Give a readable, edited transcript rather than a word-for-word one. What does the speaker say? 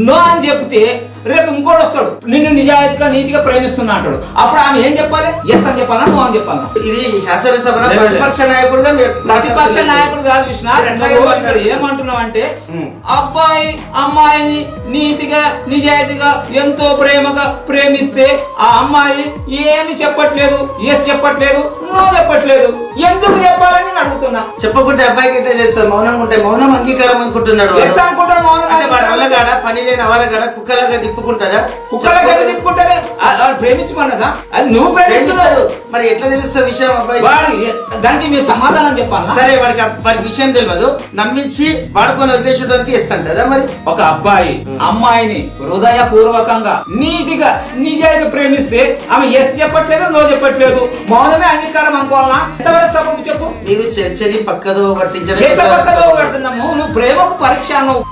No అని చెప్తే రేపు ఇంకోటి వస్తాడు నిన్ను నిజాయితీగా నీతిగా ప్రేమిస్తున్నా అంటాడు. అప్పుడు ఆమె ఏం చెప్పాలి? ఎస్ అని చెప్పాలా, నో అని చెప్పాలా? ఇది శాసనసభ ప్రతిపక్ష నాయకుడుగా ప్రతిపక్ష నాయకుడు కాదు కృష్ణ. ఇక్కడ ఏమంటున్నావు అంటే అబ్బాయి అమ్మాయిని నీతిగా నిజాయితీగా ఎంతో ప్రేమగా ప్రేమిస్తే ఆ అమ్మాయి ఏమి చెప్పట్లేదు, ఎస్ చెప్పట్లేదు, నో చెప్పట్లేదు, ఎందుకు చెప్పాలని నేను అడుగుతున్నా. చెప్పకుంటే అబ్బాయికి ఎట్లా చేస్తారు? మౌనం ఉంటే మౌనం అంగీకారం అనుకుంటున్నాడు. ఎట్లా అనుకుంటాడు మౌనం? అవలగాడ పని లేని అవలగాడ కుక్కలాగా తిప్పుకుంటుందా? కుక్కలాగా తిప్పుకుంటదే ప్రేమించమన్నదా? అది నువ్వు ప్రేమిస్తున్నాడు. మరి ఎట్లా తెలుస్తుంది విషయం? అబ్బాయి వాడు దానికి మీరు సమాధానం చెప్పాలి. సరే వాడికి విషయం తెలియదు, నమ్మించి వాడుకొని వదిలేసేటానికి ఇస్తాంటదా? మరి ఒక అబ్బాయి అమ్మాయిని హృదయపూర్వకంగా నీతిగా నిజాయితీగా ప్రేమిస్తే ఆమె ఎస్ చెప్పట్లేదు, నో చెప్పట్లేదు, మౌనమే అంగీకారం అనుకోవాలన్నా? ఎంతవరకు సభకు చెప్పు. మీరు చర్చని పక్కదో పట్టించడం ఎట్లా పక్కదో పడుతున్నాము? నువ్వు ప్రేమకు పరీక్ష నువ్వు